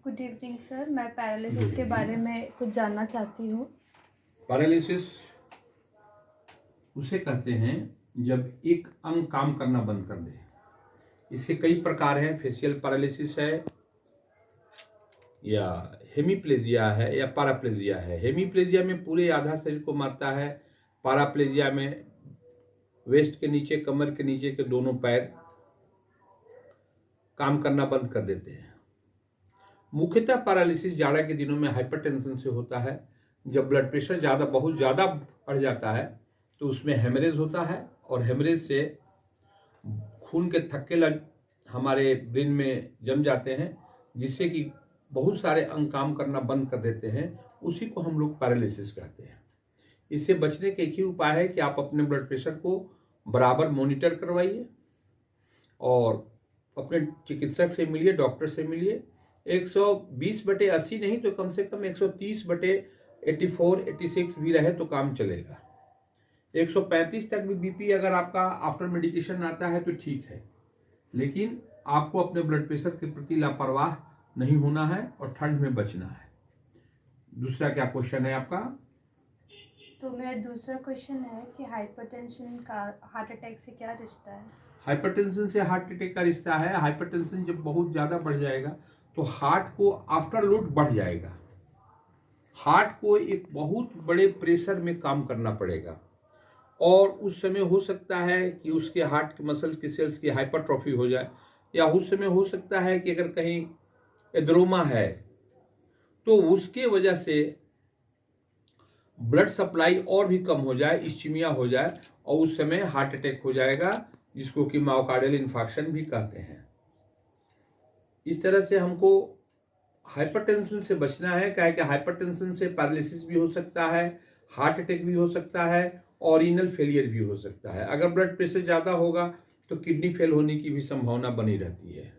Good evening sir, मैं paralysis के बारे में कुछ जानना चाहती हूँ। पैरालिसिस उसे कहते हैं जब एक अंग काम करना बंद कर दे। इसके कई प्रकार हैं। फेशियल पैरालिसिस है, या हेमीप्लेजिया है, या पैराप्लेजिया है। हेमीप्लेजिया में पूरे आधा शरीर को मारता है। पैराप्लेजिया में वेस्ट के नीचे, कमर के नीचे के दोनों पैर काम करना बंद कर देते हैं। मुख्यतः पैरालिसिस जाड़ा के दिनों में हाइपरटेंशन से होता है। जब ब्लड प्रेशर बहुत ज़्यादा बढ़ जाता है तो उसमें हेमरेज होता है, और हेमरेज से खून के थक्के हमारे ब्रेन में जम जाते हैं, जिससे कि बहुत सारे अंग काम करना बंद कर देते हैं। उसी को हम लोग पैरालिसिस कहते हैं। इससे बचने के एक ही उपाय है कि आप अपने ब्लड प्रेशर को बराबर मॉनिटर करवाइए और अपने चिकित्सक से मिलिए, डॉक्टर से मिलिए। 120/80 नहीं तो कम से कम 130/84, 86 भी रहे तो काम चलेगा। 135 तक भी बीपी अगर आपका आफ्टर मेडिकेशन आता है तो ठीक है, लेकिन आपको अपने ब्लड प्रेशर के प्रति लापरवाह नहीं होना है और ठंड में बचना है। दूसरा क्या क्वेश्चन है आपका? तो मेरा दूसरा क्वेश्चन है कि हाइपरटेंशन का हार्ट अटैक से क्या रिश्ता है? हाइपरटेंशन से हार्ट अटैक का रिश्ता है। हाइपरटेंशन जब बहुत ज़्यादा बढ़ जाएगा तो हार्ट को आफ्टर लोड बढ़ जाएगा। हार्ट को एक बहुत बड़े प्रेशर में काम करना पड़ेगा, और उस समय हो सकता है कि उसके हार्ट के मसल्स की सेल्स की हाइपरट्रॉफी हो जाए, या उस समय हो सकता है कि अगर कहीं एड्रोमा है तो उसके वजह से ब्लड सप्लाई और भी कम हो जाए, इस्चीमिया हो जाए, और उस समय हार्ट अटैक हो जाएगा, जिसको कि मायोकार्डियल इन्फार्क्शन भी कहते हैं। इस तरह से हमको हाइपरटेंशन से बचना है। क्या है कि हाइपरटेंशन से पैरालिसिस भी हो सकता है, हार्ट अटैक भी हो सकता है, और रीनल फेलियर भी हो सकता है। अगर ब्लड प्रेशर ज़्यादा होगा तो किडनी फेल होने की भी संभावना बनी रहती है।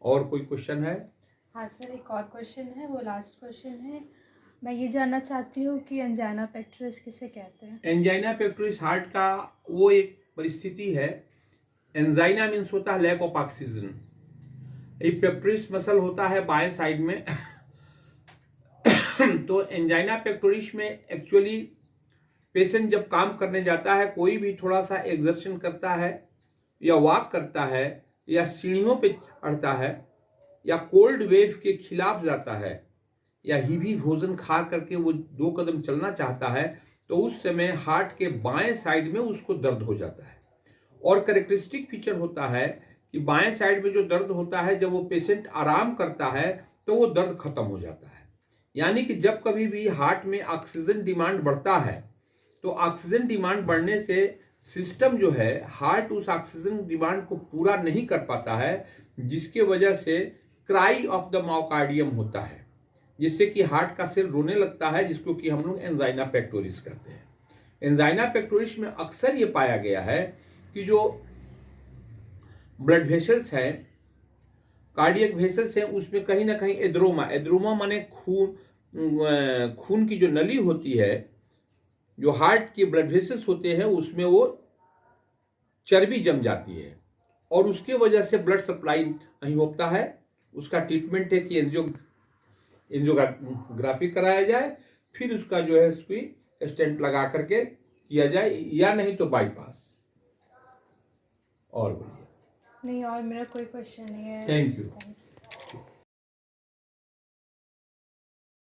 और कोई क्वेश्चन है? हाँ सर, एक और क्वेश्चन है, वो लास्ट क्वेश्चन है। मैं ये जानना चाहती हूँ कि एंजाइना पेक्टोरिस किसे कहते हैं? एंजाइना पेक्टोरिस हार्ट का वो एक परिस्थिति है। एंजाइना मीन्स होता है लैक ऑफ ऑक्सीजन। ये पेक्टोरिस मसल होता है बाएं साइड में तो एंजाइना पेक्टोरिस में एक्चुअली पेशेंट जब काम करने जाता है, कोई भी थोड़ा सा एक्सर्शन करता है, या वॉक करता है, या सीढ़ियों पे चढ़ता है, या कोल्ड वेव के खिलाफ जाता है, या हीवी भोजन खा करके वो 2 कदम चलना चाहता है, तो उस समय हार्ट के बाएं साइड में उसको दर्द हो जाता है। और कैरेक्टरिस्टिक फीचर होता है कि बाएं साइड में जो दर्द होता है, जब वो पेशेंट आराम करता है तो वो दर्द खत्म हो जाता है। यानी कि जब कभी भी हार्ट में ऑक्सीजन डिमांड बढ़ता है तो ऑक्सीजन डिमांड बढ़ने से सिस्टम जो है, हार्ट उस ऑक्सीजन डिमांड को पूरा नहीं कर पाता है, जिसके वजह से क्राई ऑफ द मायोकार्डियम होता है, जिससे कि हार्ट का सेल रोने लगता है, जिसको कि हम लोग एंजाइना पेक्टोरिस कहते हैं। एंजाइना पेक्टोरिस में अक्सर ये पाया गया है कि जो ब्लड वेसल्स हैं, कार्डियक वेसल्स हैं, उसमें कहीं ना कहीं एड्रोमा माने खून की जो नली होती है, जो हार्ट के ब्लड वेसल्स होते हैं, उसमें वो चर्बी जम जाती है, और उसके वजह से ब्लड सप्लाई नहीं होता है। उसका ट्रीटमेंट है कि एंजियोग्राफी कराया जाए, फिर उसका जो है सुई स्टेंट लगा करके किया जाए, या नहीं तो बाईपास। और बोलिए। नहीं, और मेरा कोई क्वेश्चन नहीं है। Thank you.